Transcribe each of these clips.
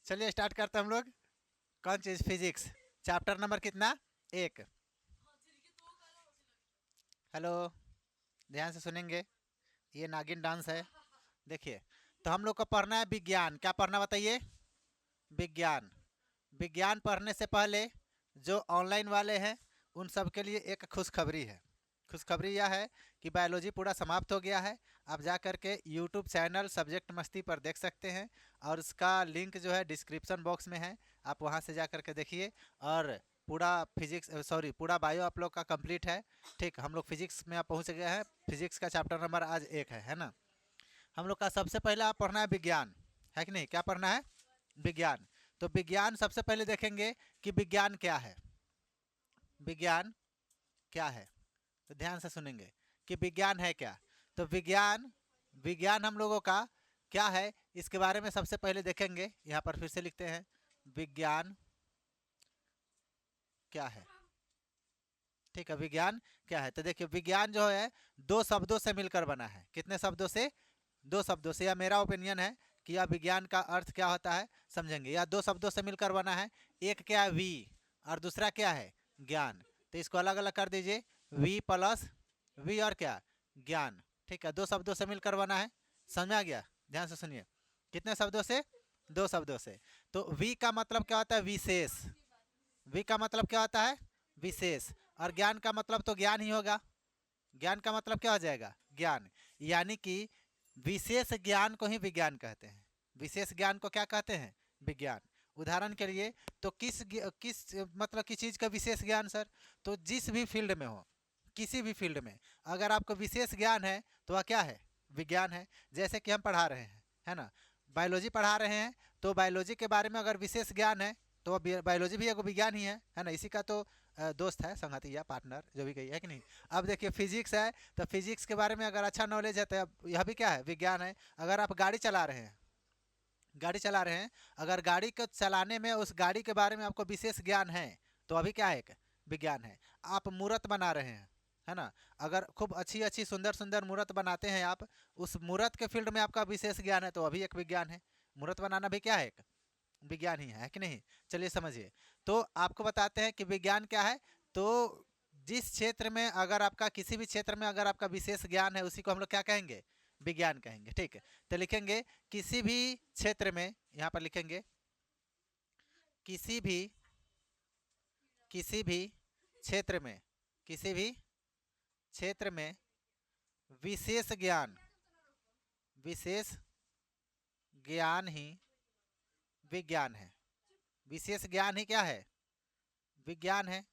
चलिए स्टार्ट करते हैं हम लोग। कौन चीज़? फिजिक्स, चैप्टर नंबर कितना? 1। हेलो, ध्यान से सुनेंगे, ये नागिन डांस है। देखिए, तो हम लोग को पढ़ना है विज्ञान। क्या पढ़ना बताइए? विज्ञान। विज्ञान पढ़ने से पहले जो ऑनलाइन वाले हैं उन सब के लिए एक खुशखबरी है। खुशखबरी यह है कि बायोलॉजी पूरा समाप्त हो गया है। आप जा कर के यूट्यूब चैनल सब्जेक्ट मस्ती पर देख सकते हैं, और उसका लिंक जो है डिस्क्रिप्शन बॉक्स में है, आप वहां से जा कर के देखिए। और पूरा पूरा बायो आप लोग का कंप्लीट है। ठीक, हम लोग फिजिक्स में आप पहुंच गए हैं। फिजिक्स का चैप्टर नंबर आज 1 है ना। हम लोग का सबसे पहले आप पढ़ना है विज्ञान, है कि नहीं? क्या पढ़ना है? विज्ञान। तो विज्ञान सबसे पहले देखेंगे कि विज्ञान क्या है। विज्ञान क्या है, तो ध्यान से सुनेंगे कि विज्ञान है क्या। तो विज्ञान विज्ञान हम लोगों का क्या है, इसके बारे में सबसे पहले देखेंगे। यहाँ पर फिर से लिखते हैं, विज्ञान क्या है। ठीक है, विज्ञान क्या है। तो देखिए, विज्ञान जो है 2 शब्दों से मिलकर बना है। कितने शब्दों से? 2 शब्दों से। यह मेरा ओपिनियन है कि यह विज्ञान का अर्थ क्या होता है, समझेंगे। यह 2 शब्दों से मिलकर बना है। एक क्या है? वी, और दूसरा क्या है? ज्ञान। तो इसको अलग अलग कर दीजिए, वी प्लस वी और क्या? ज्ञान। ठीक है, 2 शब्दों से मिलकर बना है। समझ में आ गया? ध्यान से सुनिए, कितने शब्दों से? 2 शब्दों से। तो वी का मतलब क्या होता है? विशेष। वी का मतलब क्या होता है? विशेष। और ज्ञान का मतलब तो ज्ञान ही होगा। ज्ञान का मतलब क्या हो जाएगा? ज्ञान। यानी कि विशेष ज्ञान को ही विज्ञान कहते हैं। विशेष ज्ञान को क्या कहते हैं? विज्ञान। उदाहरण के लिए, तो किस मतलब किस चीज़ का विशेष ज्ञान सर? तो जिस भी फील्ड में हो, किसी भी फील्ड में अगर आपको विशेष ज्ञान है तो वह क्या है? विज्ञान है। जैसे कि हम पढ़ा रहे हैं, है ना, बायोलॉजी पढ़ा रहे हैं, तो बायोलॉजी के बारे में अगर विशेष ज्ञान है तो वह बायोलॉजी भी एक विज्ञान ही है ना। इसी का तो दोस्त है, संगति या पार्टनर, जो भी कही है कि नहीं। अब देखिए, फिजिक्स है, तो फिजिक्स के बारे में अगर अच्छा नॉलेज है तो यह भी क्या है? विज्ञान है। अगर आप गाड़ी चला रहे हैं, अगर गाड़ी को चलाने में उस गाड़ी के बारे में आपको विशेष ज्ञान है तो अभी क्या है? एक विज्ञान है। आप मूर्त बना रहे हैं, है ना, अगर खूब अच्छी अच्छी सुंदर सुंदर मूर्त बनाते हैं आप, उस मूर्त के फील्ड में आपका विशेष ज्ञान है तो अभी एक विज्ञान है। मूर्त बनाना भी क्या है? एक विज्ञान ही है कि नहीं? चलिए समझिए। तो आपको बताते हैं कि विज्ञान क्या है। तो जिस क्षेत्र में अगर आपका, किसी भी क्षेत्र में अगर आपका विशेष ज्ञान है, उसी को हम लोग क्या कहेंगे? विज्ञान कहेंगे। ठीक है, तो लिखेंगे किसी भी क्षेत्र में, यहाँ पर लिखेंगे किसी भी क्षेत्र में, किसी भी क्षेत्र में विशेष ज्ञान ही विज्ञान है। विशेष ज्ञान ही क्या है? विज्ञान है।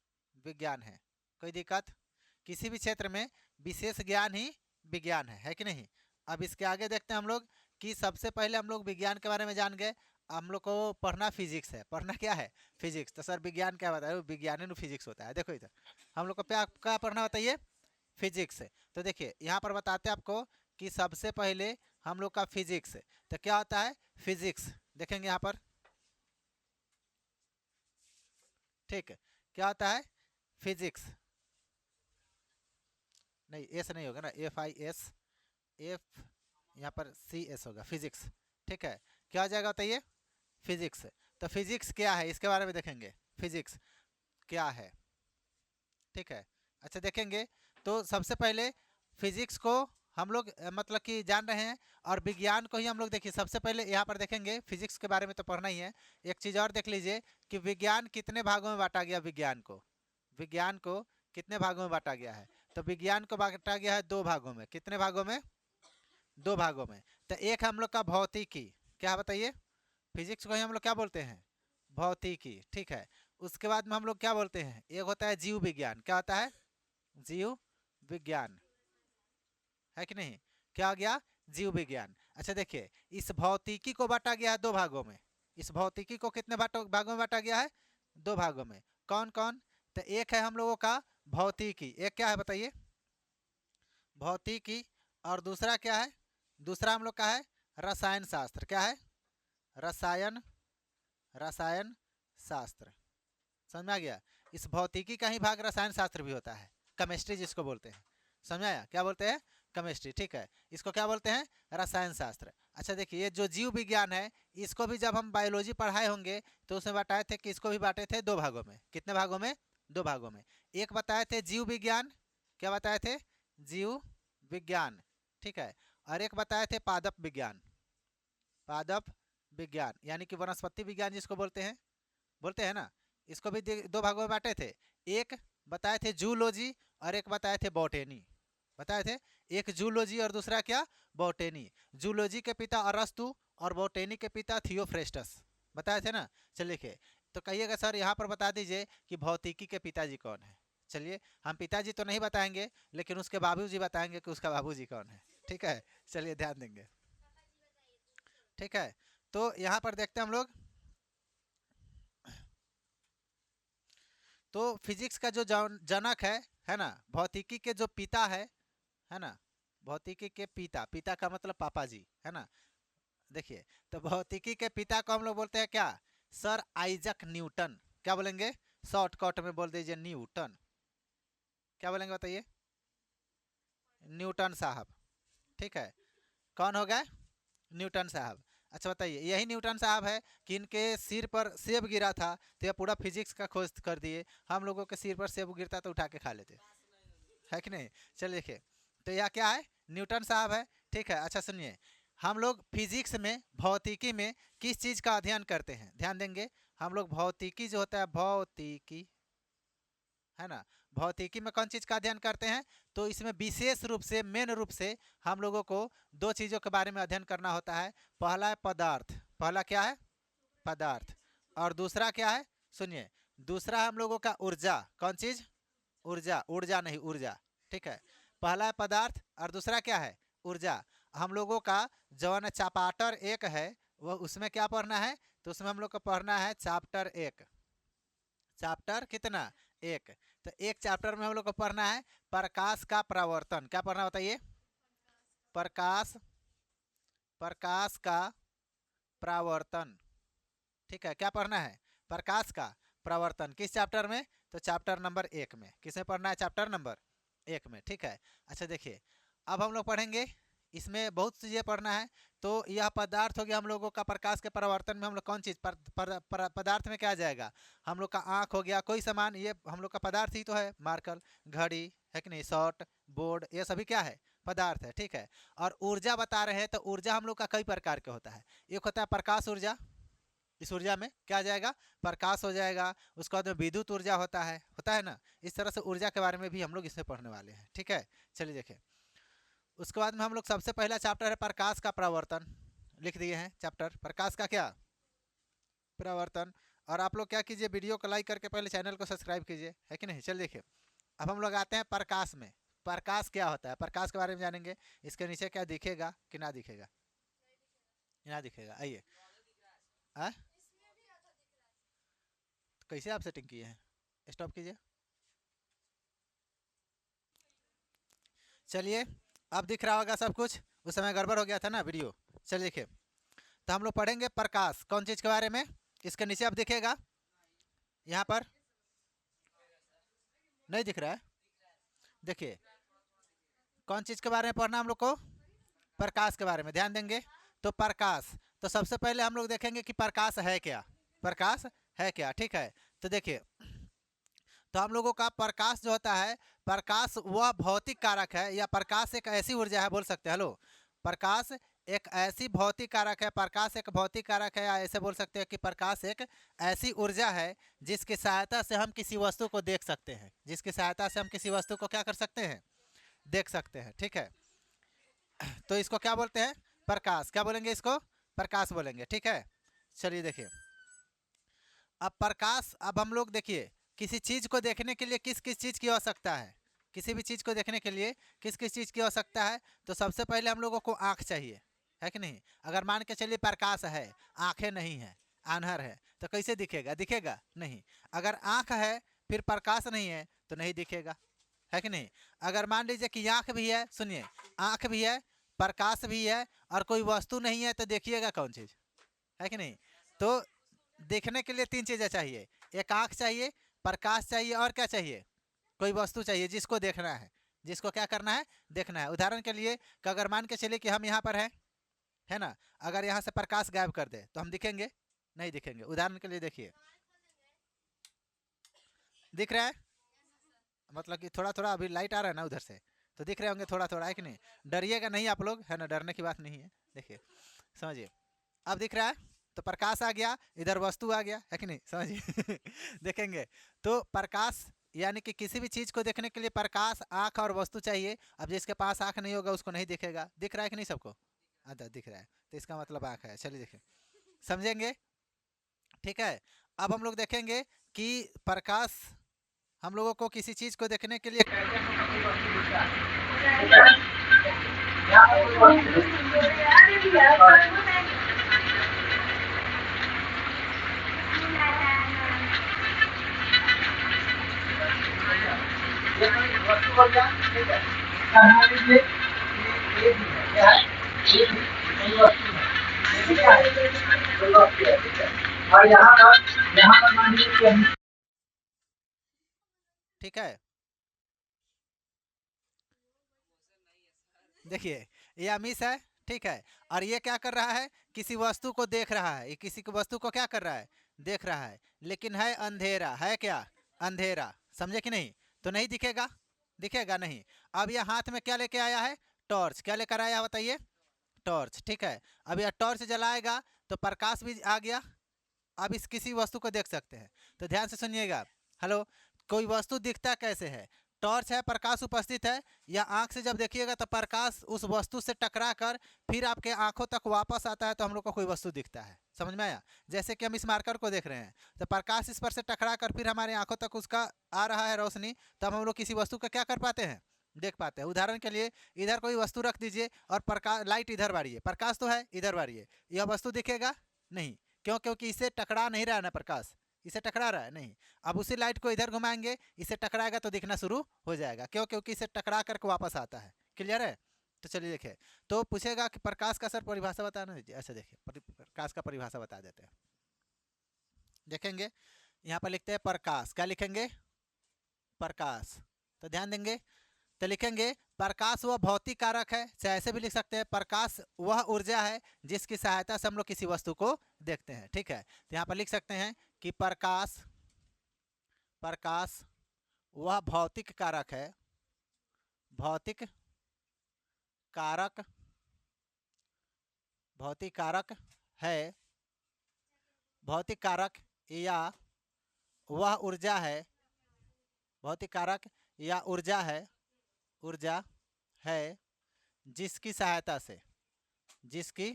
विज्ञान है। कोई दिक्कत? किसी भी क्षेत्र में विशेष ज्ञान ही विज्ञान है कि नहीं? अब इसके आगे देखते हैं हम लोग कि सबसे पहले हम लोग विज्ञान के बारे में जान गए। हम लोग को पढ़ना फिजिक्स है। पढ़ना क्या है? फिजिक्स। तो सर विज्ञान क्या बताया? विज्ञान ही फिजिक्स होता है। देखो इधर हम लोग को क्या पढ़ना बताइए? फिजिक्स। तो देखिए, यहाँ पर बताते हैं आपको कि सबसे पहले हम लोग का फिजिक्स। तो क्या होता है फिजिक्स? देखेंगे यहाँ पर। ठीक है, क्या होता है? फिजिक्स। नहीं, एस नहीं होगा ना, FIS, एफ यहाँ पर CS होगा, फिजिक्स। ठीक है, क्या हो जाएगा बताइए? फिजिक्स। तो फिजिक्स क्या है इसके बारे में देखेंगे, फिजिक्स क्या है। ठीक है, अच्छा देखेंगे। तो सबसे पहले फिजिक्स को हम लोग मतलब कि जान रहे हैं, और विज्ञान को ही हम लोग देखिए सबसे पहले यहाँ पर देखेंगे। फिजिक्स के बारे में तो पढ़ना ही है। एक चीज़ और देख लीजिए कि विज्ञान कितने भागों में बांटा गया। विज्ञान को कितने भागों में बांटा गया है? तो विज्ञान को बांटा गया है 2 भागों में। कितने भागों में? 2 भागों में। तो एक हम लोग का भौतिकी, क्या बताइए? फिजिक्स को ही हम लोग क्या बोलते हैं? भौतिकी। ठीक है, उसके बाद में हम लोग क्या बोलते हैं? एक होता है जीव विज्ञान। क्या होता है? जीव विज्ञान, है कि नहीं? क्या हो गया? जीव विज्ञान। अच्छा देखिए, इस भौतिकी को बांटा गया है 2 भागों में। इस भौतिकी को कितने भागों में बांटा गया है? 2 भागों में। कौन कौन? तो एक है हम लोगों का भौतिकी। एक क्या है बताइए? भौतिकी। और दूसरा क्या है? दूसरा हम लोग का है रसायन शास्त्र। क्या है? रसायन शास्त्र। समझ में आ गया? इस भौतिकी का ही भाग रसायन शास्त्र भी होता है, केमिस्ट्री जिसको बोलते हैं। समझ आया? क्या बोलते हैं? केमिस्ट्री। ठीक है, इसको क्या बोलते हैं? रसायन शास्त्र। अच्छा देखिए, ये जो जीव विज्ञान है इसको भी जब हम बायोलॉजी पढ़ाए होंगे तो उसमें बताए थे कि इसको भी बांटे थे दो भागों में। कितने भागों में? दो भागों में। एक बताए थे जीव विज्ञान, क्या बताए थे? जीव विज्ञान, ठीक है। और एक बताए थे पादप विज्ञान, पादप विज्ञान यानी कि वनस्पति विज्ञान जिसको बोलते हैं ना। इसको भी दो भागों में बांटे थे। एक बताए थे जूलॉजी और एक बताए थे बॉटेनी, बताए थे। एक जूलॉजी और दूसरा क्या? बॉटेनी। जूलॉजी के पिता अरस्तु और बॉटेनी के पिता थियोफ्रेस्टस, बताए थे ना। चलिए लिखिए, तो कहिएगा सर यहाँ पर बता दीजिए कि भौतिकी के पिताजी कौन है। चलिए, हम पिताजी तो नहीं बताएंगे लेकिन उसके बाबूजी बताएंगे कि उसका बाबूजी कौन है, ठीक है। चलिए ध्यान देंगे, ठीक है। तो यहाँ पर देखते हैं हम लोग, तो फिजिक्स का जो जनक है ना, भौतिकी के जो पिता है ना, भौतिकी के पिता, पिता का मतलब पापा जी, है ना। देखिए, तो भौतिकी के पिता को हम लोग बोलते हैं क्या? Sir Isaac Newton. क्या बोलेंगे? शॉर्टकट में बोल दीजिए न्यूटन। क्या बोलेंगे बताइए? न्यूटन साहब, ठीक है। कौन हो गए? न्यूटन साहब। अच्छा बताइए, यही न्यूटन साहब है कि इनके सिर पर सेब गिरा था तो यह पूरा फिजिक्स का खोज कर दिए। हम लोगों के सिर पर सेब गिरता तो उठा के खा लेते, है कि नहीं। चलिए देखिए, तो यह क्या है? न्यूटन साहब है, ठीक है। अच्छा सुनिए, हम लोग फिजिक्स में, भौतिकी में किस चीज़ का अध्ययन करते हैं? ध्यान देंगे, हम लोग भौतिकी जो होता है, भौतिकी है ना, भौतिकी में कौन चीज़ का अध्ययन करते हैं? तो इसमें विशेष रूप से, मेन रूप से हम लोगों को दो चीज़ों के बारे में अध्ययन करना होता है। पहला है पदार्थ, पहला क्या है? पदार्थ। और दूसरा क्या है? सुनिए, दूसरा हम लोगों का ऊर्जा। कौन चीज़? ऊर्जा, ऊर्जा नहीं ऊर्जा, ठीक है। पहला है पदार्थ और दूसरा क्या है? ऊर्जा। हम लोगों का जो है चैप्टर 1 है, वो उसमें क्या पढ़ना है? तो उसमें हम लोग को पढ़ना है चैप्टर 1। चैप्टर कितना? 1। तो एक चैप्टर में हम लोग को पढ़ना है प्रकाश का परावर्तन। क्या पढ़ना बताइए? प्रकाश, प्रकाश का परावर्तन, ठीक है। क्या पढ़ना है? प्रकाश का परावर्तन। किस चैप्टर में? तो चैप्टर नंबर 1 में। किसमें पढ़ना है? चैप्टर नंबर 1 में, ठीक है। अच्छा देखिए, अब हम लोग पढ़ेंगे, इसमें बहुत चीज़ें पढ़ना है। तो यह पदार्थ हो गया हम लोगों का। प्रकाश के परावर्तन में हम लोग कौन चीज़ पदार्थ में क्या आ जाएगा? हम लोग का आँख हो गया, कोई सामान, ये हम लोग का पदार्थ ही तो है। मार्कर, घड़ी, है कि नहीं, शॉर्ट बोर्ड, ये सभी क्या है? पदार्थ है, ठीक है। और ऊर्जा बता रहे हैं, तो ऊर्जा हम लोग का कई प्रकार के होता है। एक होता है प्रकाश ऊर्जा, इस ऊर्जा में क्या आ जाएगा? प्रकाश हो जाएगा। उसके बाद में विद्युत ऊर्जा होता है ना। इस तरह से ऊर्जा के बारे में भी हम लोग इसमें पढ़ने वाले हैं, ठीक है। चलिए देखें, उसके बाद में हम लोग सबसे पहला चैप्टर है प्रकाश का परावर्तन, लिख दिए हैं चैप्टर प्रकाश का क्या? परावर्तन। और आप लोग क्या कीजिए, वीडियो को लाइक करके पहले चैनल को सब्सक्राइब कीजिए, है कि नहीं। चलिए देखिए, अब हम लोग आते हैं प्रकाश में। प्रकाश क्या होता है, प्रकाश के बारे में जानेंगे। इसके नीचे क्या दिखेगा कि ना दिखेगा? ना दिखेगा, आइए। कैसे आप सेटिंग किए हैं? स्टॉप कीजिए। चलिए, अब दिख रहा होगा सब कुछ। उस समय गड़बड़ हो गया था ना वीडियो। चलिए देखिए, तो हम लोग पढ़ेंगे प्रकाश, कौन चीज़ के बारे में। इसके नीचे अब दिखेगा, यहाँ पर नहीं दिख रहा है। देखिए, कौन चीज़ के बारे में पढ़ना हम लोग को? प्रकाश के बारे में। ध्यान देंगे, तो प्रकाश, तो सबसे पहले हम लोग देखेंगे कि प्रकाश है क्या। प्रकाश है क्या, ठीक है। तो देखिए, तो हम लोगों का प्रकाश जो होता है, प्रकाश वह भौतिक कारक है, या प्रकाश एक ऐसी ऊर्जा है, बोल सकते हैं। हेलो, प्रकाश एक ऐसी भौतिक कारक है, प्रकाश एक भौतिक कारक है, या ऐसे बोल सकते हैं कि प्रकाश एक ऐसी ऊर्जा है जिसकी सहायता से हम किसी वस्तु को देख सकते हैं। जिसकी सहायता से हम किसी वस्तु को क्या कर सकते हैं? देख सकते हैं, ठीक है। तो इसको क्या बोलते हैं? प्रकाश। क्या बोलेंगे इसको? प्रकाश बोलेंगे, ठीक है। चलिए देखिए, अब प्रकाश, अब हम लोग देखिए, किसी चीज़ को देखने के लिए किस किस चीज़ की आवश्यकता है? किसी भी चीज़ को देखने के लिए किस किस चीज़ की आवश्यकता है? तो सबसे पहले हम लोगों को आँख चाहिए, है कि नहीं। अगर मान के चलिए प्रकाश है, आँखें नहीं है, आन्हर है, तो कैसे दिखेगा? दिखेगा नहीं। अगर आँख है फिर प्रकाश नहीं है तो नहीं दिखेगा, है कि नहीं। अगर मान लीजिए कि आँख भी है, सुनिए, आँख भी है, प्रकाश भी है, और कोई वस्तु नहीं है, तो देखिएगा कौन चीज़, है कि नहीं। तो देखने के लिए 3 चीज़ें चाहिए, एक आँख चाहिए, प्रकाश चाहिए, और क्या चाहिए? कोई वस्तु चाहिए जिसको देखना है। जिसको क्या करना है? देखना है। उदाहरण के लिए, कि अगर मान के चलिए कि हम यहाँ पर हैं, है ना। अगर यहाँ से प्रकाश गायब कर दे तो हम दिखेंगे? नहीं दिखेंगे। उदाहरण के लिए देखिए, दिख रहा है, मतलब कि थोड़ा थोड़ा अभी लाइट आ रहा है ना उधर से, तो दिख रहे होंगे थोड़ा थोड़ा, है कि नहीं? डरिएगा नहीं आप लोग, है ना, डरने की बात नहीं है। देखिए, समझिए, अब दिख रहा है, तो प्रकाश आ गया, इधर वस्तु आ गया, है कि नहीं? समझिए देखेंगे तो प्रकाश, यानी कि किसी भी चीज़ को देखने के लिए प्रकाश, आँख और वस्तु चाहिए। अब जिसके पास आँख नहीं होगा उसको नहीं दिखेगा। दिख रहा है कि नहीं सबको? अच्छा, दिख रहा है, तो इसका मतलब आँख है। चलिए देखिए, समझेंगे, ठीक है। अब हम लोग देखेंगे कि प्रकाश हम लोगों को किसी चीज़ को देखने के लिए और यहाँ पर मान लीजिए, ठीक है। देखिए, ये अमीश है, ठीक है, और ये क्या कर रहा है? किसी वस्तु को देख रहा है। ये किसी की वस्तु को क्या कर रहा है? देख रहा है, लेकिन है अंधेरा। है क्या? अंधेरा। समझे कि नहीं? तो नहीं दिखेगा, दिखेगा नहीं। अब ये हाथ में क्या लेके आया है? टॉर्च। क्या लेकर आया बताइए? टॉर्च, ठीक है। अब यह टॉर्च जलाएगा तो प्रकाश भी आ गया। अब इस किसी वस्तु को देख सकते हैं, तो ध्यान से सुनिएगा। हेलो, कोई वस्तु दिखता कैसे है? टॉर्च है, प्रकाश उपस्थित है, या आंख से जब देखिएगा तो प्रकाश उस वस्तु से टकरा कर फिर आपके आंखों तक वापस आता है, तो हम लोग को कोई वस्तु दिखता है। समझ में आया? जैसे कि हम इस मार्कर को देख रहे हैं, तो प्रकाश इस पर से टकरा कर फिर हमारे आंखों तक उसका आ रहा है रोशनी, तब हम लोग किसी वस्तु का क्या कर पाते हैं? देख पाते हैं। उदाहरण के लिए, इधर कोई वस्तु रख दीजिए और प्रकाश, लाइट इधर बारिए, प्रकाश तो है, इधर बारिए, यह वस्तु दिखेगा नहीं। क्यों? क्योंकि इससे टकरा नहीं रहा है ना प्रकाश, इसे टकरा रहा है नहीं। अब उसी लाइट को इधर घुमाएंगे, इसे टकराएगा तो दिखना शुरू हो जाएगा। क्यों? क्योंकि इसे टकरा करके वापस आता है। क्लियर है? तो चलिए देखिए, तो पूछेगा कि प्रकाश का सर परिभाषा बताना दीजिए। ऐसे देखिए, प्रकाश का परिभाषा बता देते हैं। देखेंगे, यहाँ पर लिखते हैं प्रकाश। क्या लिखेंगे? प्रकाश। तो ध्यान देंगे, तो लिखेंगे प्रकाश वह भौतिक कारक है, चाहे ऐसे भी लिख सकते हैं, प्रकाश वह ऊर्जा है जिसकी सहायता से हम लोग किसी वस्तु को देखते हैं। ठीक है, तो यहाँ पर लिख सकते हैं कि प्रकाश, प्रकाश वह भौतिक कारक है, भौतिक कारक, भौतिक कारक है, भौतिक कारक या वह ऊर्जा है, भौतिक कारक या ऊर्जा है, ऊर्जा है जिसकी सहायता से, जिसकी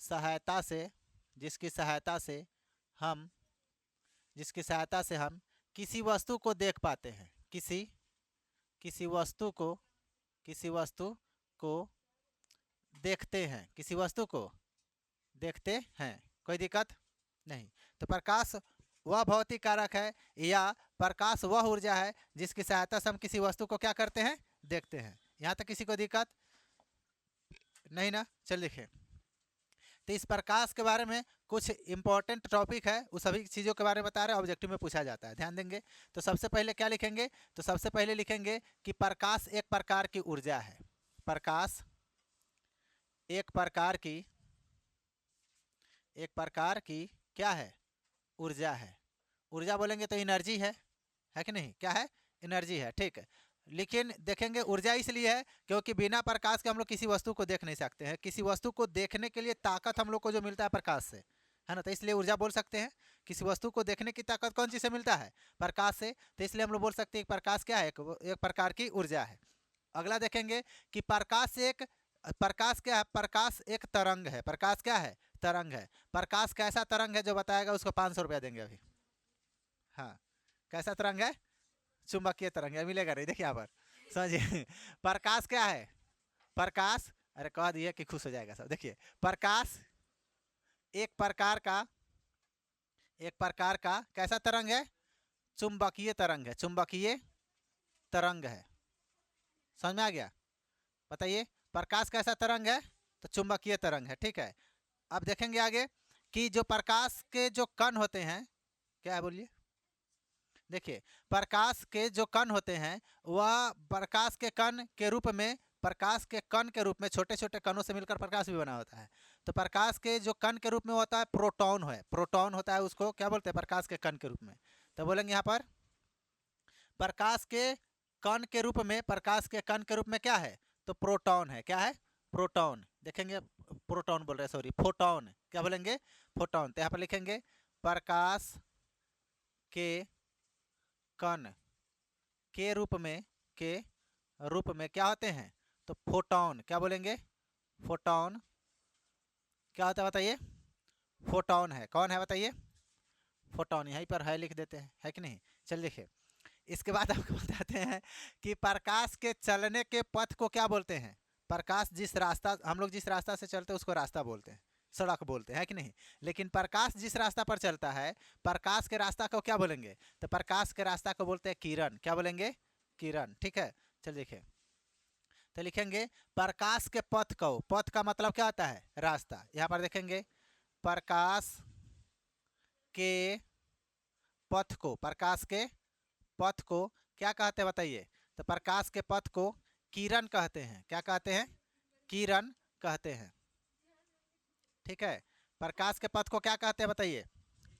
सहायता से, जिसकी सहायता से हम, जिसकी सहायता से हम किसी वस्तु को देख पाते हैं। किसी वस्तु को, किसी वस्तु को देखते हैं, किसी वस्तु को देखते हैं। कोई दिक्कत नहीं। तो प्रकाश वह भौतिक कारक है या प्रकाश वह ऊर्जा है जिसकी सहायता से हम किसी वस्तु को क्या करते हैं? देखते हैं। यहाँ तक किसी को दिक्कत नहीं ना? चल लिखे, तो इस प्रकाश के बारे में कुछ इंपॉर्टेंट टॉपिक है, उस सभी चीज़ों के बारे में बता रहे हैं, ऑब्जेक्टिव में पूछा जाता है। ध्यान देंगे, तो सबसे पहले क्या लिखेंगे? तो सबसे पहले लिखेंगे कि प्रकाश एक प्रकार की ऊर्जा है। प्रकाश एक प्रकार की, एक प्रकार की क्या है? ऊर्जा है। ऊर्जा बोलेंगे तो एनर्जी है कि नहीं? क्या है? एनर्जी है, ठीक है। लेकिन देखेंगे ऊर्जा इसलिए है क्योंकि बिना प्रकाश के हम लोग किसी वस्तु को देख नहीं सकते हैं। किसी वस्तु को देखने के लिए ताकत हम लोग को जो मिलता है प्रकाश से, है ना, तो इसलिए ऊर्जा बोल सकते हैं। किसी वस्तु को देखने की ताकत कौन चीज़ से मिलता है? प्रकाश से। तो इसलिए हम लोग बोल सकते हैं प्रकाश क्या है? एक प्रकार की ऊर्जा है। अगला देखेंगे कि प्रकाश एक, प्रकाश क्या है? प्रकाश एक तरंग है। प्रकाश क्या है? तरंग है। प्रकाश कैसा तरंग है जो बताएगा उसको 500 रुपया देंगे अभी। हाँ, कैसा तरंग है? चुंबकीय तरंग है, मिलेगा नहीं। देखिए यहाँ पर, समझिए प्रकाश क्या है? प्रकाश, अरे कह दिए कि खुश हो जाएगा सब। देखिए, प्रकाश एक प्रकार का, एक प्रकार का कैसा तरंग है? चुंबकीय तरंग है, चुंबकीय तरंग है। समझ में आ गया? बताइए, प्रकाश कैसा तरंग है? तो चुंबकीय तरंग है, ठीक है। अब देखेंगे आगे कि जो प्रकाश के जो कण होते हैं, क्या है बोलिए? देखिए, प्रकाश के जो कण होते हैं वह प्रकाश के कण के रूप में प्रकाश के कण के रूप में, छोटे छोटे कणों से मिलकर प्रकाश भी बना होता है। तो प्रकाश के जो कण के रूप में होता है प्रोटॉन है, प्रोटॉन होता है, उसको क्या बोलते हैं, प्रकाश के कण के रूप में। तो बोलेंगे यहाँ पर प्रकाश के कण के रूप में, प्रकाश के कण के रूप में क्या है, तो प्रोटॉन है। क्या है, प्रोटॉन। देखेंगे प्रोटॉन बोल रहे हैं, सॉरी फोटॉन, क्या बोलेंगे, फोटॉन। तो यहाँ पर लिखेंगे प्रकाश के कण के रूप में, के रूप में क्या होते हैं, तो फोटॉन। क्या बोलेंगे, फोटॉन। क्या होता है बताइए, फोटॉन है। कौन है बताइए, फोटॉन। यहीं पर है लिख देते हैं, है कि नहीं। चलिए देखिए, इसके बाद आपको बताते हैं कि प्रकाश के चलने के पथ को क्या बोलते हैं। प्रकाश जिस रास्ता, हम लोग जिस रास्ता से चलते हैं उसको रास्ता बोलते हैं, सड़क बोलते हैं, है कि नहीं। लेकिन प्रकाश जिस रास्ता पर चलता है, प्रकाश के रास्ता को क्या बोलेंगे, तो प्रकाश के रास्ता को बोलते हैं किरण। क्या बोलेंगे, किरण। ठीक है, चलिए देखिए, तो लिखेंगे प्रकाश के पथ को, पथ का मतलब क्या होता है, रास्ता। यहाँ पर देखेंगे प्रकाश के पथ को, प्रकाश के पथ को क्या कहते हैं बताइए, तो प्रकाश के पथ को किरण कहते हैं। क्या कहते हैं, किरण कहते हैं। ठीक है, प्रकाश के पथ को क्या कहते हैं बताइए,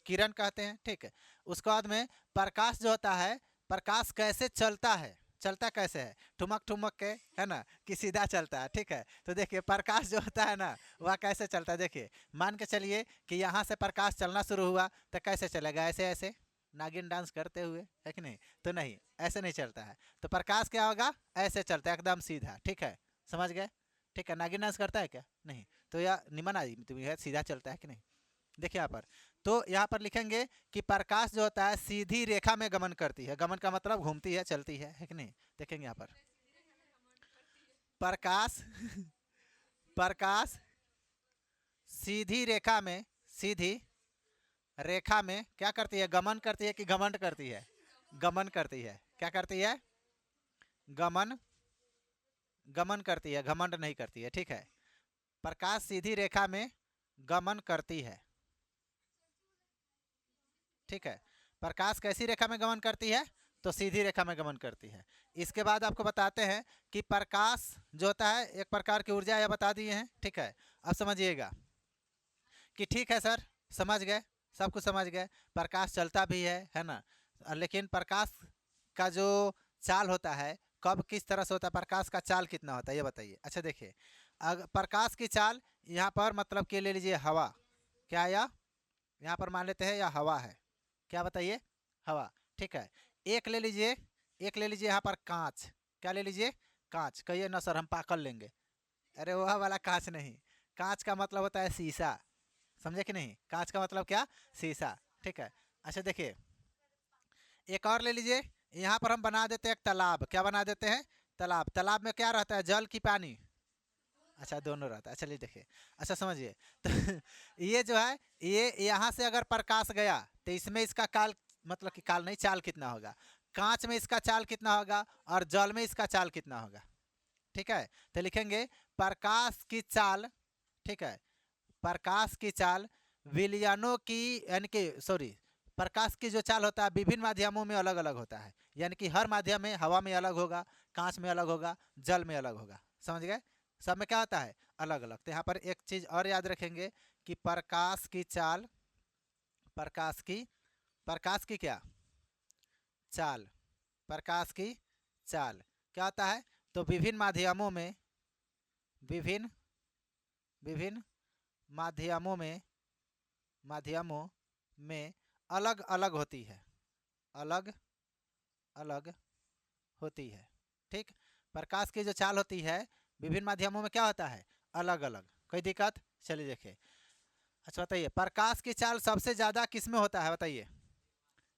किरण कहते हैं। ठीक है, उसके बाद में प्रकाश जो होता है, प्रकाश कैसे चलता है, चलता कैसे है, ठुमक ठुमक के, है ना, कि सीधा चलता है। ठीक है, तो देखिए प्रकाश जो होता है ना, वह कैसे चलता है। देखिए मान के चलिए कि यहाँ से प्रकाश चलना शुरू हुआ, तो कैसे चलेगा, ऐसे ऐसे नागिन डांस करते हुए, है कि नहीं। तो नहीं, ऐसे नहीं चलता है। तो प्रकाश क्या होगा, ऐसे चलता है, एकदम सीधा। ठीक है, समझ गए। ठीक है, नागिन डांस करता है क्या, नहीं। तो यह निमन आदमी है, सीधा चलता है कि नहीं। देखिए यहाँ पर, तो यहाँ पर लिखेंगे कि प्रकाश जो होता है सीधी रेखा में गमन करती है। गमन का मतलब घूमती है, चलती है कि नहीं। देखेंगे यहाँ पर प्रकाश प्रकाश सीधी रेखा में, सीधी रेखा में क्या करती है, गमन करती है कि घमंड करती है, गमन करती है। क्या करती है, गमन, गमन करती है, घमंड नहीं करती है। ठीक है, प्रकाश सीधी रेखा में गमन करती है। ठीक है, प्रकाश कैसी रेखा में गमन करती है, तो सीधी रेखा में गमन करती है। इसके बाद आपको बताते हैं कि प्रकाश जो होता है एक प्रकार की ऊर्जा, यह बता दिए हैं। ठीक है, अब समझिएगा कि ठीक है सर, समझ गए, सब कुछ समझ गए, प्रकाश चलता भी है ना। लेकिन प्रकाश का जो चाल होता है, कब किस तरह से होता है, प्रकाश का चाल कितना होता है, ये बताइए। अच्छा देखिए, अगर प्रकाश की चाल यहाँ पर मतलब कि ले लीजिए हवा, क्या, या यहाँ पर मान लेते हैं या हवा है, क्या बताइए, हवा। ठीक है, एक ले लीजिए, एक ले लीजिए यहाँ पर कांच। क्या ले लीजिए, कांच। कहिए ना सर हम पाकल लेंगे, अरे वह वाला कांच नहीं, कांच का मतलब होता है शीशा, समझे कि नहीं। कांच का मतलब क्या, शीशा। ठीक है, अच्छा देखिए एक और ले लीजिए, यहाँ पर हम बना देते हैं एक तालाब। क्या बना देते हैं, तालाब। तालाब में क्या रहता है, जल की पानी, अच्छा दोनों रहता है। चलिए देखिए, अच्छा समझिए, तो ये जो है, ये यहाँ से अगर प्रकाश गया तो इसमें इसका काल, मतलब कि काल नहीं, चाल कितना होगा, कांच में इसका चाल कितना होगा और जल में इसका चाल कितना होगा। ठीक है, तो लिखेंगे प्रकाश की चाल। ठीक है, प्रकाश की चाल विलयनों की, यानी कि सॉरी, प्रकाश की जो चाल होता है विभिन्न माध्यमों में अलग अलग होता है। यानी कि हर माध्यम में, हवा में अलग होगा, कांच में अलग होगा, जल में अलग होगा। समझ गए, सब में क्या होता है, अलग अलग। तो यहाँ पर एक चीज़ और याद रखेंगे कि प्रकाश की चाल, प्रकाश की, प्रकाश की क्या चाल, प्रकाश की चाल क्या होता है, तो विभिन्न माध्यमों में, विभिन्न विभिन्न माध्यमों में, माध्यमों में अलग अलग होती है, अलग अलग होती है। ठीक, प्रकाश की जो चाल होती है विभिन्न माध्यमों में क्या होता है, अलग अलग। कोई दिक्कत, चलिए देखिए। अच्छा बताइए, प्रकाश की चाल सबसे ज़्यादा किस में होता है बताइए,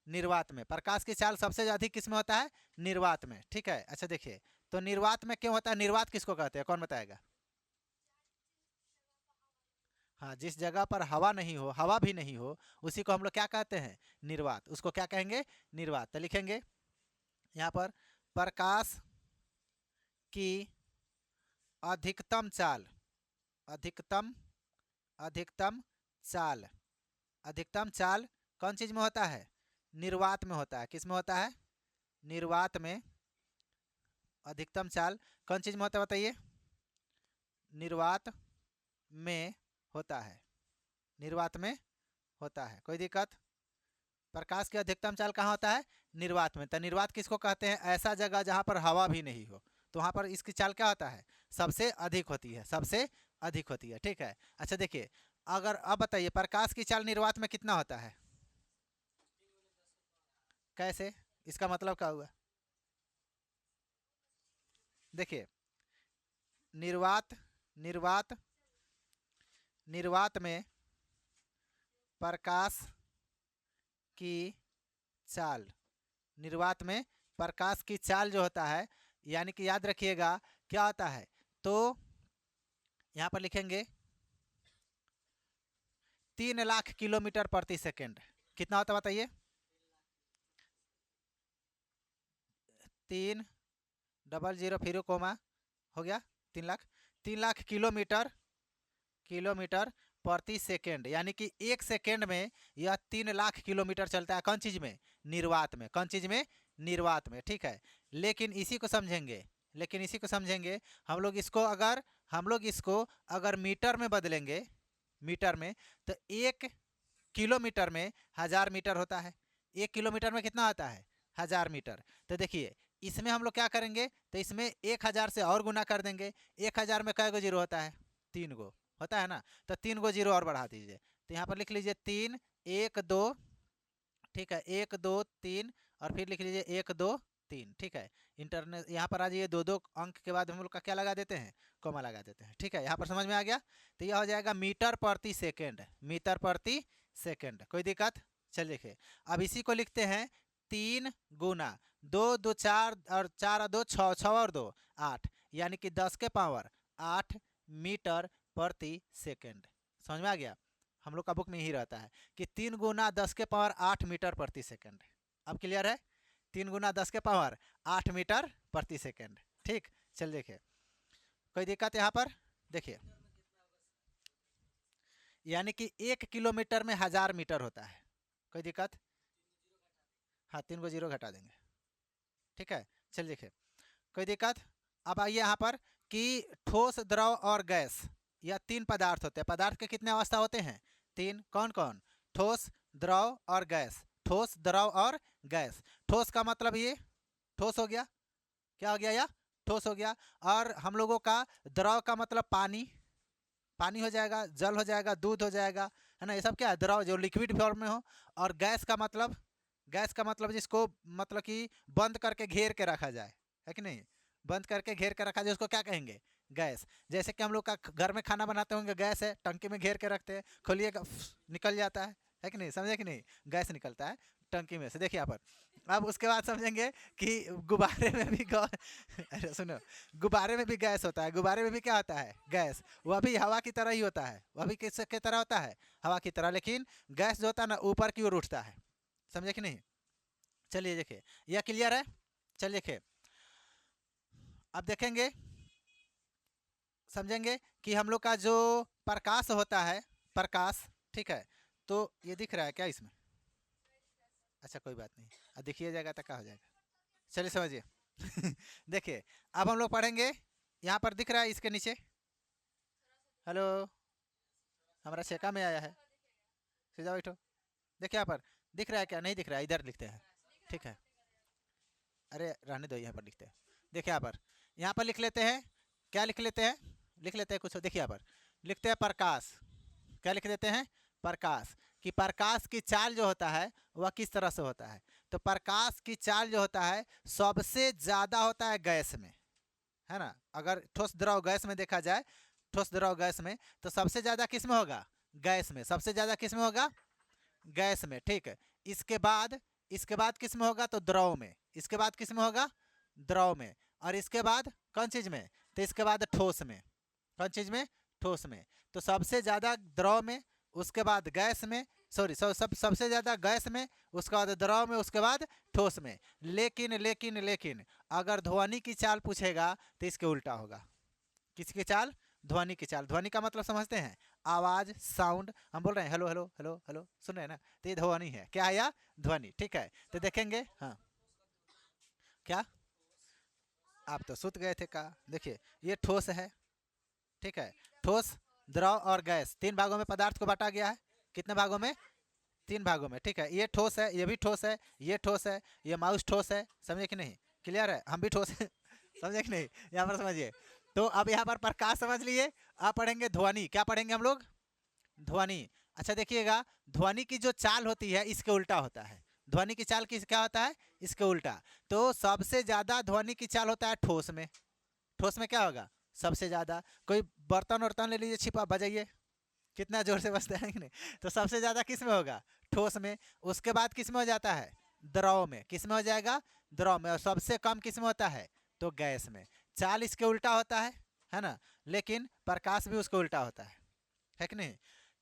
निर्वात में। प्रकाश की चाल सबसे अधिक किस में होता है, निर्वात में। ठीक है, अच्छा देखिए, तो निर्वात में क्यों होता है, निर्वात किसको कहते हैं, कौन बताएगा। हाँ, जिस जगह पर हवा नहीं हो, हवा भी नहीं हो, उसी को हम लोग क्या कहते हैं, निर्वात। उसको क्या कहेंगे, निर्वात। तो लिखेंगे यहाँ पर प्रकाश की अधिकतम चाल, अधिकतम, अधिकतम चाल, अधिकतम चाल कौन चीज़ में होता है, निर्वात में होता है। किस में होता है, निर्वात में अधिकतम चाल कौन चीज़ में होता है बताइए? निर्वात में होता है, निर्वात में होता है। कोई दिक्कत? प्रकाश की अधिकतम चाल कहाँ होता है? निर्वात में। तो निर्वात किसको कहते हैं? ऐसा जगह जहाँ पर हवा भी नहीं हो, तो वहाँ पर इसकी चाल क्या होता है? सबसे अधिक होती है, सबसे अधिक होती है। ठीक है। अच्छा देखिए, अगर अब बताइए प्रकाश की चाल निर्वात में कितना होता है? कैसे? इसका मतलब क्या हुआ? देखिए, निर्वात निर्वात निर्वात में प्रकाश की चाल, निर्वात में प्रकाश की चाल जो होता है, यानी कि याद रखिएगा क्या होता है, तो यहाँ पर लिखेंगे 3,00,000 किलोमीटर प्रति सेकेंड। कितना होता है बताइए? 300 फिर कोमा हो गया 3,00,000, 3,00,000 किलोमीटर प्रति सेकेंड, यानी कि एक सेकेंड में यह 3,00,000 किलोमीटर चलता है। कौन चीज़ में? निर्वात में। कौन चीज़ में? निर्वात में। ठीक है। लेकिन इसी को समझेंगे, हम लोग इसको अगर मीटर में बदलेंगे, मीटर में, तो 1 किलोमीटर में 1000 मीटर होता है। 1 किलोमीटर में कितना होता है? 1000 मीटर। तो देखिए, इसमें हम लोग क्या करेंगे, तो इसमें 1000 से और गुना कर देंगे। 1000 में कै गो जीरो होता है? 3 गो होता है ना। तो 3 गो जीरो और बढ़ा दीजिए, तो यहाँ पर लिख लीजिए 3 1 2। ठीक है, 1 2 3, और फिर लिख लीजिए 1 2 3। ठीक है। इंटरनेट यहाँ पर आ जाइए, 2 अंक के बाद हम लोग का क्या लगा देते हैं? कोमा लगा देते हैं। ठीक है, यहाँ पर समझ में आ गया? तो यह हो जाएगा मीटर प्रति सेकेंड, मीटर प्रति सेकेंड। कोई दिक्कत? चलिए देखिए, अब इसी को लिखते हैं 3 गुना 2 2 4 और 4 और 2 6, 6 और 2 8, यानी कि 10 के पावर 8 मीटर प्रति सेकेंड। समझ में आ गया? हम लोग का बुक में ही रहता है कि 3 गुना 10 के पावर 8 मीटर प्रति सेकेंड। अब क्लियर है? 3 गुना 10 के पावर 8 मीटर प्रति सेकेंड। ठीक। चल देखिए, कोई दिक्कत यहाँ पर? देखिए, यानी कि 1 किलोमीटर में 1000 मीटर होता है। कोई दिक्कत? हाँ, 3 को जीरो घटा देंगे। ठीक है। चल देखिए, कोई दिक्कत? अब आइए यहाँ पर कि ठोस, द्रव और गैस, यह 3 पदार्थ होते हैं। पदार्थ के कितने अवस्था होते हैं? 3। कौन कौन? ठोस, द्रव और गैस। ठोस, द्रव और गैस। ठोस का मतलब ये ठोस हो गया, क्या हो गया? या ठोस हो गया। और हम लोगों का द्रव का मतलब पानी, पानी हो जाएगा, जल हो जाएगा, दूध हो जाएगा, है ना। ये सब क्या है? द्रव, जो लिक्विड फॉर्म में हो। और गैस का मतलब, जिसको मतलब कि बंद करके घेर के रखा जाए, है कि नहीं? बंद करके घेर के रखा जाए, उसको क्या कहेंगे? गैस। जैसे कि हम लोग का घर में खाना बनाते होंगे, गैस है, टंकी में घेर के रखते हैं, खोलिएगा निकल जाता है कि नहीं? समझे कि नहीं? गैस निकलता है टंकी में से। देखिए यहाँ पर, अब उसके बाद समझेंगे कि गुब्बारे में भी अरे सुनो, गुब्बारे में भी गैस होता है। गुब्बारे में भी क्या होता है? गैस। वह भी हवा की तरह ही होता है, वह भी किस की तरह होता है? हवा की तरह। लेकिन गैस जो होता है ना, ऊपर की ओर उठता है। समझे कि नहीं? चलिए देखिए, यह क्लियर है? चलिए देखिए, अब देखेंगे, समझेंगे कि हम लोग का जो प्रकाश होता है, प्रकाश, ठीक है, तो ये दिख रहा है क्या इसमें? अच्छा कोई बात नहीं, अब दिखिए जाएगा तो क्या हो जाएगा। चलिए समझिए देखिए, अब हम लोग पढ़ेंगे, यहाँ पर दिख रहा है इसके नीचे, हेलो, हमारा छेका में आया है, सीधा बैठो। देखिए यहाँ पर दिख रहा है क्या? नहीं दिख रहा है, इधर लिखते हैं। ठीक है, अरे रहने दो, यहाँ पर लिखते हैं। देखिए यहाँ पर लिख लेते हैं, क्या लिख लेते हैं? लिख लेते हैं कुछ। देखिए यहाँ पर लिखते हैं प्रकाश। क्या लिख देते हैं? प्रकाश। कि प्रकाश की चाल जो होता है वह किस तरह से होता है? तो प्रकाश की चाल जो होता है सबसे ज़्यादा होता है गैस में, है ना। अगर ठोस, द्रव, गैस में देखा जाए, ठोस, द्रव, गैस में, तो सबसे ज़्यादा किस में होगा? गैस में। सबसे ज़्यादा किस में होगा? गैस में। ठीक है। इसके बाद किस में होगा? तो द्रव में। इसके बाद किस में होगा? द्रव में। और इसके बाद कौन चीज़ में? तो इसके बाद ठोस में। कौन चीज़ में? ठोस में। तो सबसे ज़्यादा द्रव में, उसके बाद गैस में, सबसे ज़्यादा गैस में, उसके बाद द्रव में, उसके बाद ठोस में। लेकिन अगर ध्वनि की चाल पूछेगा तो इसके उल्टा होगा। किसकी चाल? ध्वनि की चाल। ध्वनि का मतलब समझते हैं? आवाज़, साउंड। हम बोल रहे हैं हेलो हेलो हेलो हेलो, सुन रहे हैं ना, तो ये ध्वनि है। क्या है? या ध्वनि। ठीक है, तो देखेंगे। हाँ, क्या? आप तो सुत गए थे का। देखिए ये ठोस है, ठीक है। ठोस, द्रव और गैस, 3 भागों में पदार्थ को बांटा गया है। कितने भागों में? 3 भागों में, ठीक है। ये ठोस है, ये भी ठोस है, ये ठोस है, ये माउस ठोस है, समझे कि नहीं? क्लियर है? हम भी ठोस है समझे कि नहीं? यहाँ पर समझिए। तो अब यहाँ पर प्रकाश समझ लिए। अब पढ़ेंगे ध्वनि। क्या पढ़ेंगे हम लोग? ध्वनि। अच्छा देखिएगा, ध्वनि की जो चाल होती है इसके उल्टा होता है। ध्वनि की चाल किस क्या होता है? इसके उल्टा। तो सबसे ज्यादा ध्वनि की चाल होता है ठोस में। ठोस में क्या होगा? सबसे ज्यादा। कोई बर्तन वर्तन ले लीजिए, छिपा बजाइए, कितना जोर से बजता है कि नहीं? तो सबसे ज्यादा किस में होगा? ठोस में। उसके बाद किस में हो जाता है? द्रव में। किस में हो जाएगा? द्रव में। और सबसे कम किस में होता है? तो गैस में। चाल इसके उल्टा होता है ना? लेकिन प्रकाश भी उसके उल्टा होता है कि नहीं?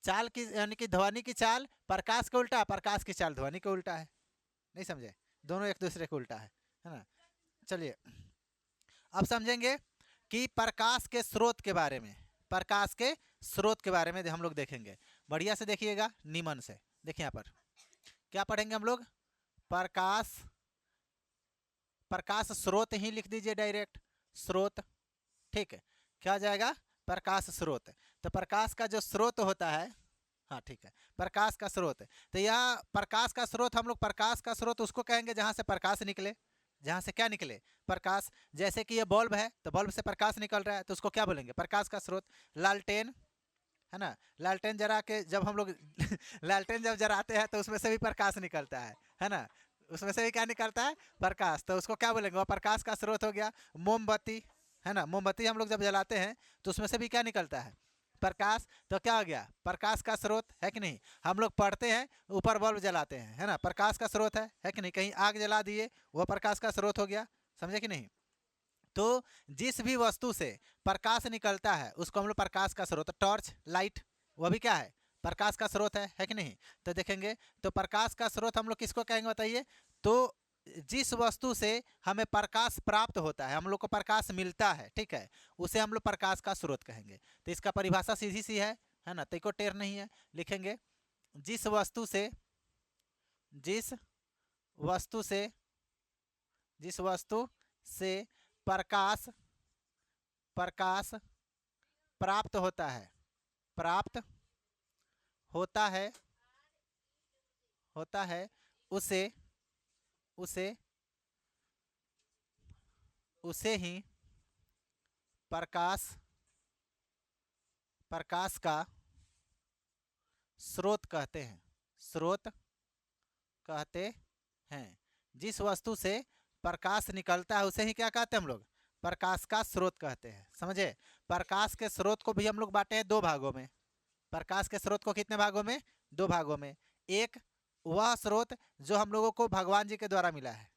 चाल की यानी कि ध्वनि की चाल प्रकाश के उल्टा, प्रकाश की चाल ध्वनि के उल्टा है। नहीं समझे? दोनों एक दूसरे के उल्टा है ना? चलिए अब समझेंगे कि प्रकाश के स्रोत के बारे में। प्रकाश के स्रोत के बारे में हम लोग देखेंगे। बढ़िया से देखिएगा, निमन से देखिए। यहाँ पर क्या पढ़ेंगे हम लोग? प्रकाश, प्रकाश स्रोत ही लिख दीजिए डायरेक्ट, स्रोत, ठीक है। क्या हो जाएगा? प्रकाश स्रोत। तो प्रकाश का जो स्रोत होता है, हाँ ठीक है, प्रकाश का स्रोत। तो यह प्रकाश का स्रोत, हम लोग प्रकाश का स्रोत उसको कहेंगे जहाँ से प्रकाश निकले। जहाँ से क्या निकले? प्रकाश। जैसे कि ये बल्ब है तो बल्ब से प्रकाश निकल रहा है, तो उसको क्या बोलेंगे? प्रकाश का स्रोत। लालटेन है ना? लालटेन जरा के जब हम लोग लालटेन जब जराते हैं तो उसमें से भी प्रकाश निकलता है ना? उसमें से भी क्या निकलता है? प्रकाश। तो उसको क्या बोलेंगे? वो प्रकाश का स्रोत हो गया। मोमबत्ती है ना? मोमबत्ती हम लोग जब जलाते हैं तो उसमें से भी क्या निकलता है? प्रकाश। तो क्या हो गया? प्रकाश का स्रोत है कि नहीं? हम लोग पढ़ते हैं, ऊपर बल्ब जलाते हैं, है ना? प्रकाश का स्रोत है कि नहीं? कहीं आग जला दिए, वह प्रकाश का स्रोत हो गया। समझे कि नहीं? तो जिस भी वस्तु से प्रकाश निकलता है उसको हम लोग प्रकाश का स्रोत। टॉर्च, लाइट, वह भी क्या है? प्रकाश का स्रोत है कि नहीं? तो देखेंगे, तो प्रकाश का स्रोत हम लोग किसको कहेंगे बताइए? तो जिस वस्तु से हमें प्रकाश प्राप्त होता है, हम लोग को प्रकाश मिलता है, ठीक है, उसे हम लोग प्रकाश का स्रोत कहेंगे। तो इसका परिभाषा सीधी सी है ना? तो को टेर नहीं है। लिखेंगे, जिस वस्तु से, जिस वस्तु से, जिस वस्तु से प्रकाश, प्रकाश प्राप्त होता है, प्राप्त होता है, होता है, उसे, उसे, उसे ही प्रकाश, प्रकाश का स्रोत कहते हैं। स्रोत कहते हैं। जिस वस्तु से प्रकाश निकलता है उसे ही क्या कहते हैं हम लोग? प्रकाश का स्रोत कहते हैं। समझे? प्रकाश के स्रोत को भी हम लोग बांटे हैं 2 भागों में। प्रकाश के स्रोत को कितने भागों में? 2 भागों में। एक वह स्रोत जो हम लोगों को भगवान जी के द्वारा मिला है।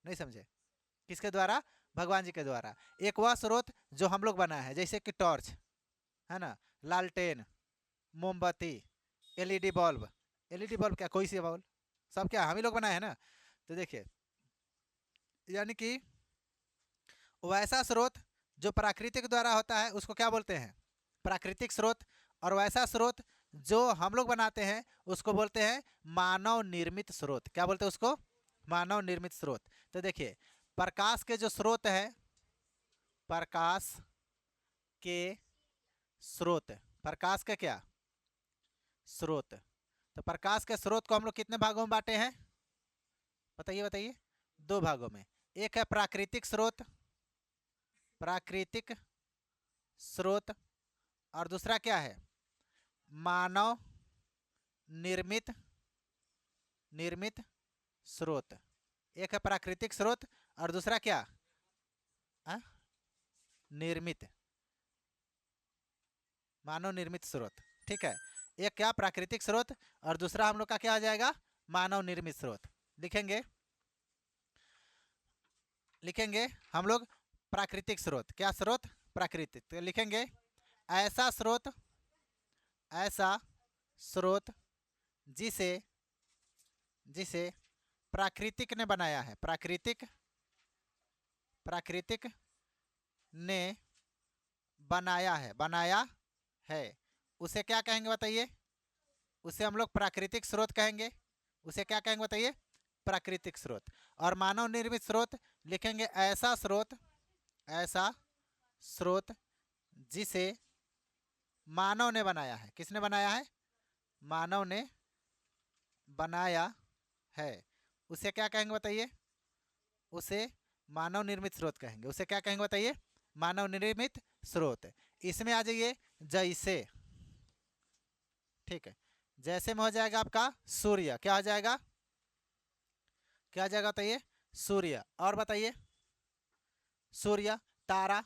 नहीं समझे? किसके द्वारा? भगवान जी के द्वारा। एक वह स्रोत जो हम लोग बनाए हैं, जैसे कि टॉर्च है ना, लालटेन, मोमबत्ती, एलईडी बल्ब। एलईडी बल्ब क्या कोई सी बल्ब? सब क्या हम ही लोग बनाए हैं ना? तो देखिए, यानी कि वैसा स्रोत जो प्राकृतिक द्वारा होता है उसको क्या बोलते हैं? प्राकृतिक स्रोत। और वैसा स्रोत जो हम लोग बनाते हैं उसको बोलते हैं मानव निर्मित स्रोत। क्या बोलते हैं उसको? मानव निर्मित स्रोत। तो देखिए, प्रकाश के जो स्रोत है, प्रकाश के स्रोत, प्रकाश के क्या स्रोत? तो प्रकाश के स्रोत को हम लोग कितने भागों में बांटे हैं? बताइए बताइए। 2 भागों में। एक है प्राकृतिक स्रोत, प्राकृतिक स्रोत, और दूसरा क्या है? मानव निर्मित, निर्मित स्रोत। एक है प्राकृतिक स्रोत और दूसरा क्या? आ? निर्मित, मानव निर्मित स्रोत, ठीक है। एक क्या? प्राकृतिक स्रोत, और दूसरा हम लोग का क्या आ जाएगा? मानव निर्मित स्रोत। लिखेंगे, लिखेंगे हम लोग प्राकृतिक स्रोत। क्या स्रोत? प्राकृतिक। तो लिखेंगे ऐसा स्रोत, ऐसा स्रोत जिसे, जिसे प्राकृतिक ने बनाया है, प्राकृतिक, प्राकृतिक ने बनाया है, बनाया है, उसे क्या कहेंगे बताइए? उसे हम लोग प्राकृतिक स्रोत कहेंगे। उसे क्या कहेंगे बताइए? प्राकृतिक स्रोत। और मानव निर्मित स्रोत लिखेंगे ऐसा स्रोत, ऐसा स्रोत जिसे मानव ने बनाया है। किसने बनाया है? मानव ने बनाया है। उसे क्या कहेंगे बताइए? उसे मानव निर्मित स्रोत कहेंगे। उसे क्या कहेंगे बताइए? मानव निर्मित स्रोत। इसमें आ जाइए जैसे, ठीक है, जैसे में हो जाएगा आपका सूर्य। क्या हो जाएगा? क्या आ जाएगा बताइए? सूर्य। और बताइए? सूर्य। तारा।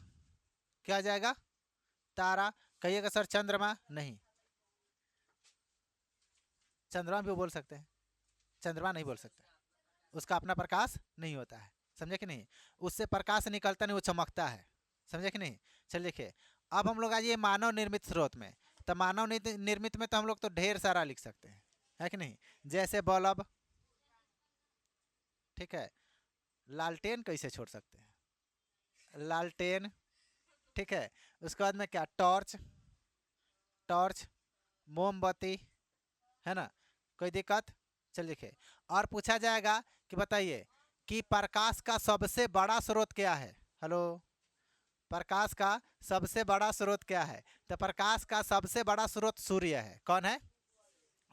क्या आ जाएगा? तारा। कहिएगा सर चंद्रमा। नहीं, चंद्रमा भी बोल सकते हैं, चंद्रमा नहीं बोल सकते, उसका अपना प्रकाश नहीं होता है। समझे कि नहीं? उससे प्रकाश निकलता नहीं, वो चमकता है। समझे कि नहीं? चलिए देखिए, अब हम लोग आ जाइए मानव निर्मित स्रोत में। तो मानव निर्मित में तो हम लोग तो ढेर सारा लिख सकते हैं, है कि नहीं? जैसे बल्ब, ठीक है। लालटेन कैसे छोड़ सकते हैं? लालटेन, ठीक है। उसके बाद में क्या? टॉर्च। टॉर्च, मोमबत्ती, है ना? कोई दिक्कत? चलिए देखिए, और पूछा जाएगा कि बताइए कि प्रकाश का सबसे बड़ा स्रोत क्या है? हेलो, प्रकाश का सबसे बड़ा स्रोत क्या है? तो प्रकाश का सबसे बड़ा स्रोत सूर्य है। कौन है?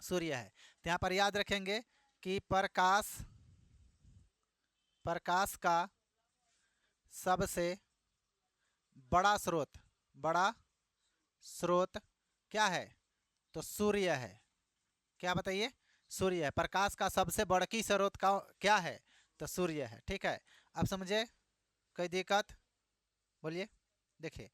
सूर्य है। तो यहाँ पर याद रखेंगे कि प्रकाश, प्रकाश का सबसे बड़ा स्रोत, बड़ा स्रोत क्या है? तो सूर्य है। क्या बताइए? सूर्य है। प्रकाश का सबसे बड़की स्रोत का क्या है? तो सूर्य है। ठीक है, अब समझे? कोई दिक्कत? बोलिए। देखिए,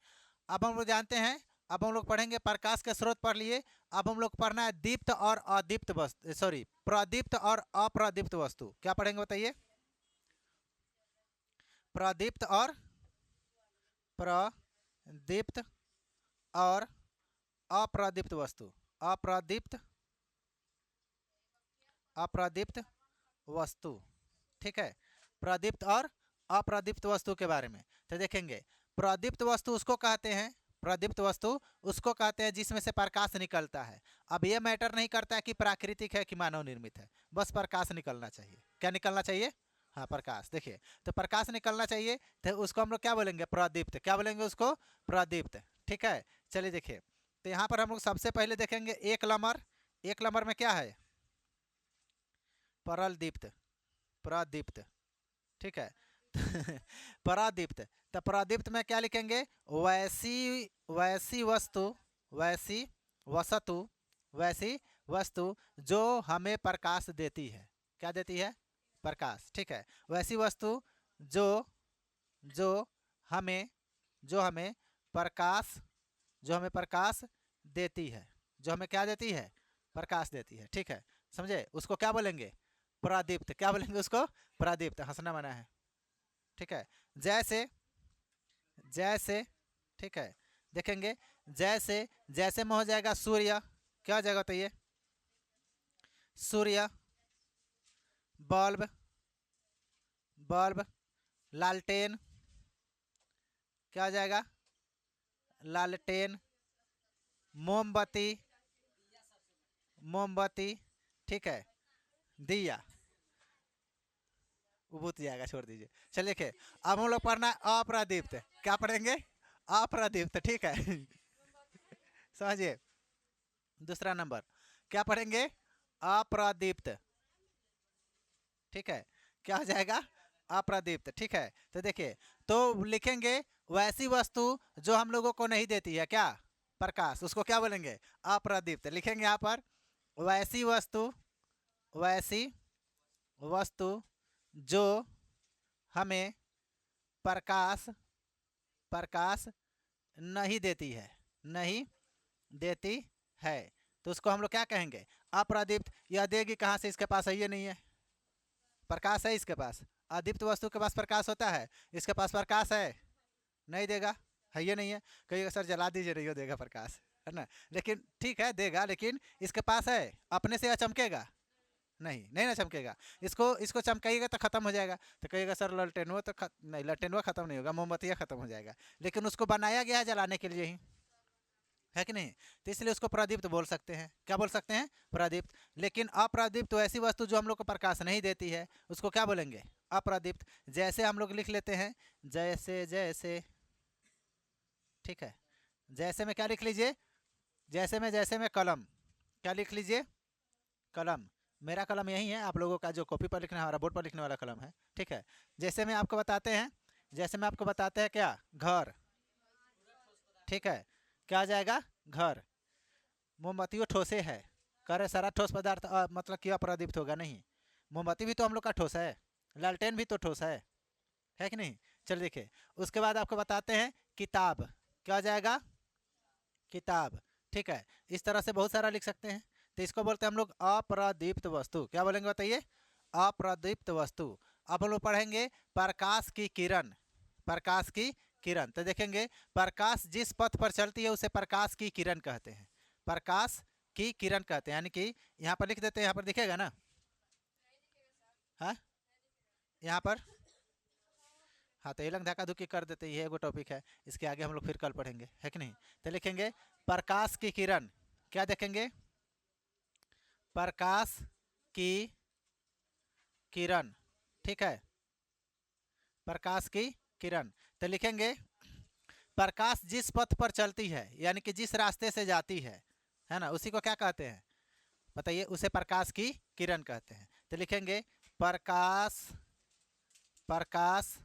अब हम लोग जानते हैं, अब हम लोग पढ़ेंगे प्रकाश के स्रोत पढ़ लिए। अब हम लोग पढ़ना है दीप्त और अदीप्त वस्तु, सॉरी, प्रदीप्त और अप्रदीप्त वस्तु। क्या पढ़ेंगे बताइए? प्रदीप्त और प्रदीप्त और अप्रदीप्त वस्तु। अप्रदीप्त, अप्रदीप्त वस्तु, ठीक है। प्रदीप्त और अप्रदीप्त वस्तु के बारे में तो देखेंगे। प्रदीप्त वस्तु उसको कहते हैं, प्रदीप्त वस्तु उसको कहते हैं जिसमें से प्रकाश निकलता है। अब ये मैटर नहीं करता है कि प्राकृतिक है कि मानव निर्मित है, बस प्रकाश निकलना चाहिए। क्या निकलना चाहिए? हाँ, प्रकाश। देखिए, तो प्रकाश निकलना चाहिए, तो उसको हम लोग क्या बोलेंगे? प्रदीप्त। क्या बोलेंगे उसको? प्रदीप्त। ठीक है, चलिए देखिए, तो यहाँ पर हम लोग सबसे पहले देखेंगे एक नंबर। एक नंबर में क्या है? परलदीप्त, प्रदीप्त, ठीक है। परादीप्त, तो परादीप्त में क्या लिखेंगे? वैसी, वैसी वस्तु, वैसी वस्तु, वैसी वस्तु जो हमें प्रकाश देती है। क्या देती है? प्रकाश। ठीक है, वैसी वस्तु जो, जो हमें, जो हमें प्रकाश, जो हमें प्रकाश देती है। जो हमें क्या देती है? प्रकाश देती है। ठीक है, समझे? उसको क्या बोलेंगे? प्रादीप्त। क्या बोलेंगे उसको? प्रादीप्त। हंसना मना है, ठीक है। जैसे, जैसे, ठीक है, देखेंगे जैसे, जैसे में हो जाएगा सूर्य। क्या हो जाएगा बताइए? सूर्य। Bulb, bulb. लालटेन। क्या हो जाएगा? लालटेन। मोमबत्ती, मोमबत्ती, ठीक है। दिया, उबूत जाएगा, छोड़ दीजिए। चलिए देखिए, अब हम लोग पढ़ना है अप्रदीप्त। क्या पढ़ेंगे? अप्रदीप्त, ठीक है। समझिए, दूसरा नंबर क्या पढ़ेंगे? अप्रदीप्त, ठीक है। क्या हो जाएगा? अप्रदीप्त, ठीक है। तो देखिए, तो लिखेंगे वैसी वस्तु जो हम लोगों को नहीं देती है क्या? प्रकाश। उसको क्या बोलेंगे? अप्रदीप्त। लिखेंगे यहाँ पर वैसी वस्तु, वैसी वस्तु जो हमें प्रकाश, प्रकाश नहीं देती है, नहीं देती है। तो उसको हम लोग क्या कहेंगे? अप्रदीप्त। यह देगी कहाँ से? इसके पास है ये नहीं है, प्रकाश है इसके पास। अदीप्त वस्तु के पास प्रकाश होता है, इसके पास प्रकाश है, नहीं देगा, है ये नहीं है। कहिएगा सर जला दीजिए, नहीं हो देगा प्रकाश, है ना? लेकिन ठीक है, देगा, लेकिन इसके पास है, अपने से चमकेगा नहीं, नहीं ना चमकेगा। इसको, इसको चमकाइएगा तो खत्म हो जाएगा। तो कहिएगा सर ललटेनुआ तो नहीं, ललटेनुआ खत्म नहीं होगा, मोमबत्तियाँ खत्म हो जाएगा। लेकिन उसको बनाया गया है जलाने के लिए ही, है कि नहीं? तो इसलिए उसको प्रदीप्त बोल सकते हैं। क्या बोल सकते हैं? प्रदीप्त। लेकिन अप्रदीप्त तो ऐसी वस्तु जो हम लोग को प्रकाश नहीं देती है, उसको क्या बोलेंगे? अप्रदीप्त। जैसे हम लोग लिख लेते हैं जैसे जैसे, ठीक है। जैसे में क्या लिख लीजिए, जैसे में कलम, क्या लिख लीजिए, कलम। मेरा कलम यही है, आप लोगों का जो कॉपी पर लिखना है हमारा बोर्ड पर लिखने वाला कलम है, ठीक है। जैसे में आपको बताते हैं, जैसे में आपको बताते हैं क्या, घर, ठीक है। क्या आ जाएगा, घर। मोमबत्ती वो ठोसे है, कह रहे सारा ठोस पदार्थ मतलब कि अप्रदीप्त होगा, नहीं। मोमबत्ती भी तो हम लोग का ठोस है, लालटेन भी तो ठोस है कि नहीं। चलिए देखिए, उसके बाद आपको बताते हैं किताब, क्या आ जाएगा, किताब, ठीक है। इस तरह से बहुत सारा लिख सकते हैं। तो इसको बोलते हैं हम लोग अप्रदीप्त वस्तु। क्या बोलेंगे बताइए, अप्रदीप्त वस्तु। अब हम लोग पढ़ेंगे प्रकाश की किरण, प्रकाश की किरण। तो देखेंगे प्रकाश जिस पथ पर चलती है उसे प्रकाश की किरण कहते हैं, प्रकाश की किरण कहते हैं। यानी कि यहाँ पर लिख देते हैं, यहाँ पर दिखेगा ना, हाँ यहाँ पर, हाँ तो ये लंग धक्का धुक्की कर देते, ये एगो टॉपिक है, इसके आगे हम लोग फिर कल पढ़ेंगे, है कि नहीं। तो लिखेंगे प्रकाश की किरण, क्या देखेंगे, प्रकाश की किरण, ठीक है, प्रकाश की किरण। तो लिखेंगे प्रकाश जिस पथ पर चलती है, यानी कि जिस रास्ते से जाती है ना, उसी को क्या कहते हैं बताइए, उसे प्रकाश की किरण कहते हैं। तो लिखेंगे प्रकाश, प्रकाश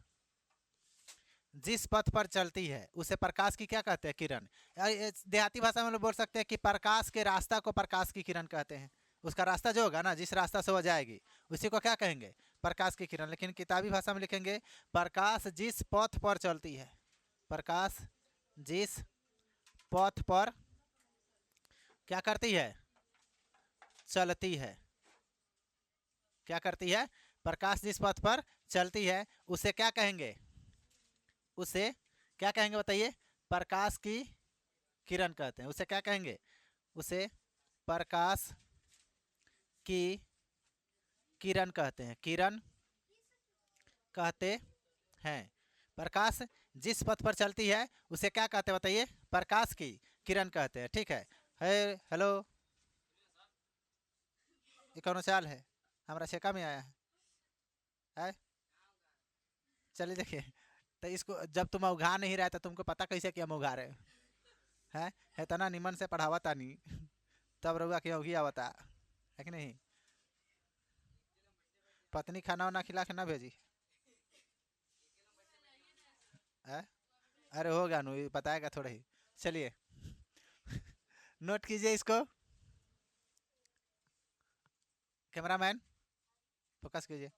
जिस पथ पर चलती है उसे प्रकाश की क्या कहते हैं, किरण। देहाती भाषा में लोग बोल सकते हैं कि प्रकाश के रास्ता को प्रकाश की किरण कहते हैं। उसका रास्ता जो होगा ना, जिस रास्ता से वो जाएगी, उसी को क्या कहेंगे, प्रकाश की किरण। लेकिन किताबी भाषा में लिखेंगे प्रकाश जिस पथ पर चलती है, प्रकाश जिस पथ पर क्या करती है, चलती है, क्या करती है, प्रकाश जिस पथ पर चलती है उसे क्या कहेंगे, उसे क्या कहेंगे बताइए, प्रकाश की किरण कहते हैं। उसे क्या कहेंगे, उसे प्रकाश की किरण कहते हैं, किरण कहते हैं। प्रकाश जिस पथ पर चलती है उसे क्या कहते हैं बताइए, प्रकाश की किरण कहते हैं, ठीक है। हेलो, ये कौन चाल है, हमारा छेका में आया है। चलिए देखिए, तो इसको जब तुम उघा नहीं रहे तो तुमको पता कैसे कि हम उघा रहे है तना निमन से पढ़ावा तानी तब रहुआ क्यों उगी आवता, है कि नहीं। पत्नी खाना वाना खिला के ना भेजी है, अरे होगा नु बताएगा थोड़ा ही। चलिए नोट कीजिए इसको, कैमरामैन फोकस कीजिए।